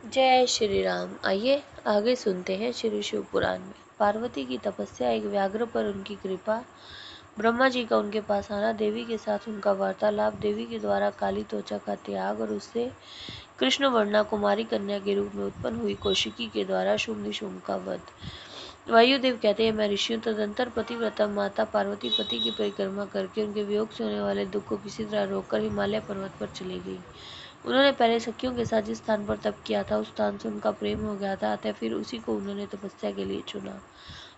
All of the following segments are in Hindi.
जय श्री राम। आइए आगे सुनते हैं श्री शिव पुराण में। पार्वती की तपस्या, एक व्याघ्र पर उनकी कृपा, ब्रह्मा जी का उनके पास आना, देवी के साथ उनका वार्तालाप, देवी के द्वारा काली त्वचा का त्याग और उससे कृष्ण वर्णा कुमारी कन्या के रूप में उत्पन्न हुई कौशिकी के द्वारा शुंभ निशुंभ का वध। वायुदेव कहते हैं, मैं ऋषियों तदंतर पतिव्रता माता पार्वती पति की परिक्रमा करके उनके वियोग से होने वाले दुख को किसी तरह रोककर हिमालय पर्वत पर चली गई। उन्होंने पहले सखियों के साथ जिस स्थान पर तप किया था उस स्थान से उनका प्रेम हो गया था, अतः फिर उसी को उन्होंने तपस्या के लिए चुना।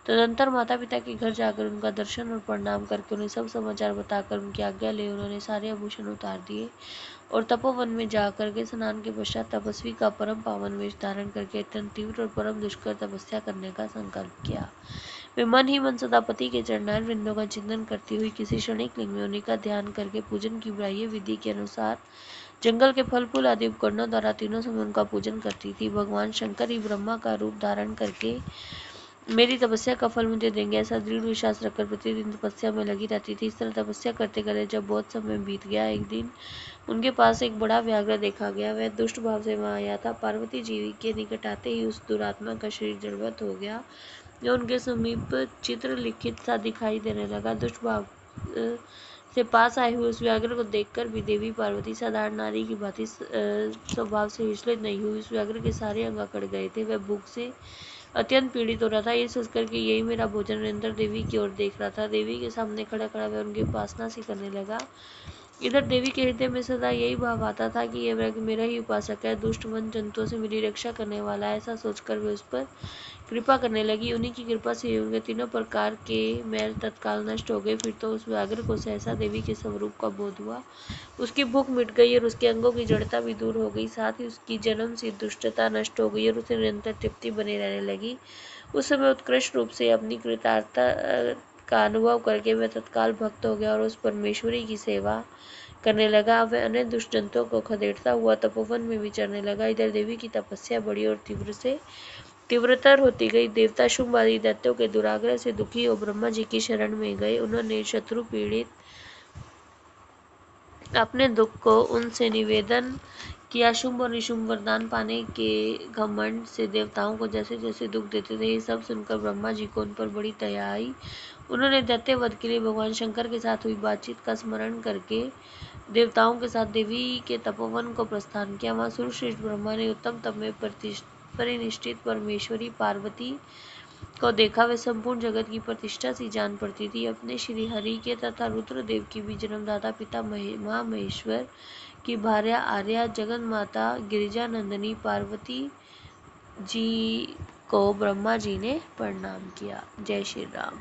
तदंतर माता पिता के घर जाकर उनका दर्शन और प्रणाम करके उन्हें सब समाचार बताकर उनकी आज्ञा ले उन्होंने सारे आभूषण उतार दिए और तपोवन में जाकर के स्नान के पश्चात तपस्वी का परम पावन वेश धारण करके अत्यंत तीव्र और परम दुष्कर तपस्या करने का संकल्प किया। वे मन ही मन सदा पति के चरणारविंदों विंदों का चिंतन करती हुई किसी क्षणिक लिंग में उन्हीं का ध्यान करके पूजन की बाह्य विधि के अनुसार जंगल के फल फूल आदि उपकरणों द्वारा तीनों समय उनका पूजन करती थी। भगवान शंकर ही ब्रह्मा का रूप धारण करके मेरी तपस्या का फल मुझे देंगे, ऐसा दृढ़ विश्वास रखकर प्रतिदिन तपस्या में लगी रहती थी। इस तरह तपस्या करते करते जब बहुत समय बीत गया, एक दिन उनके पास एक बड़ा व्याघ्र देखा गया। वह दुष्ट भाव से वहां आया था। पार्वती जी के निकट आते ही उस दुरात्मा का शरीर जड़वत हो गया। जो उनके समीप चित्र लिखित सा दिखाई देने लगा। दुष्ट भाव से पास आए हुए उस व्याघ्र को देखकर भी देवी पार्वती साधारण नारी की भांति स्वभाव से विचलित नहीं हुई। उस व्याघ्र के सारे अंग अकड़ गए थे। वह भूख से अत्यंत पीड़ित हो रहा था। ये सोचकर कि यही मेरा भोजन, निरंतर देवी की ओर देख रहा था। देवी के सामने खड़ा खड़ा वह उनकी उपासना सी करने लगा। इधर देवी के हृदय में सदा यही भाव आता था कि यह मेरा ही उपासक है, दुष्ट वन जंतुओं से मेरी रक्षा करने वाला है। ऐसा सोचकर वे उस पर कृपा करने लगी। उन्हीं की कृपा से उनके तीनों प्रकार के मैल तत्काल नष्ट हो गए। फिर तो उस व्याघ्र को सहसा देवी के स्वरूप का बोध हुआ। उसकी भूख मिट गई और उसके अंगों की जड़ता भी दूर हो गई। साथ ही उसकी जन्म से दुष्टता नष्ट हो गई और उसे निरंतर तृप्ति बनी रहने लगी। उस समय उत्कृष्ट रूप से अपनी कृतार्थता का अनुभव करके वह तत्काल भक्त हो गया और उस परमेश्वरी की सेवा करने लगा। वह अन्य दुष्ट जंतुओं को खदेड़ता हुआ तपोवन में विचरने लगा। इधर देवी की तपस्या बड़ी और तीव्रतर होती गई। देवता शुंभ आदि दैत्यों के दुराग्रह से दुखी और ब्रह्मा जी की शरण में गए। उन्होंने शत्रु पीड़ित अपने दुख को उनसे निवेदन किया। शुंभ और निशुंभ वरदान पाने के घमंड से देवताओं को जैसे जैसे दुख देते थे, ये सब सुनकर ब्रह्मा जी को उन पर बड़ी दया आई। उन्होंने दैत्य वध के लिए भगवान शंकर के साथ हुई बातचीत का स्मरण करके देवताओं के साथ देवी के तपोवन को प्रस्थान किया। वहां सूर्यश्रेष्ठ ब्रह्मा ने उत्तम तप में परिनिष्ठित परमेश्वरी पार्वती को देखा। वे संपूर्ण जगत की प्रतिष्ठा सी जान पड़ती थी। अपने श्री हरि के तथा रुद्रदेव की भी जन्मदाता पिता महामहेश्वर की भार्या आर्या जगन माता गिरिजा नंदिनी पार्वती जी को ब्रह्मा जी ने प्रणाम किया। जय श्री राम।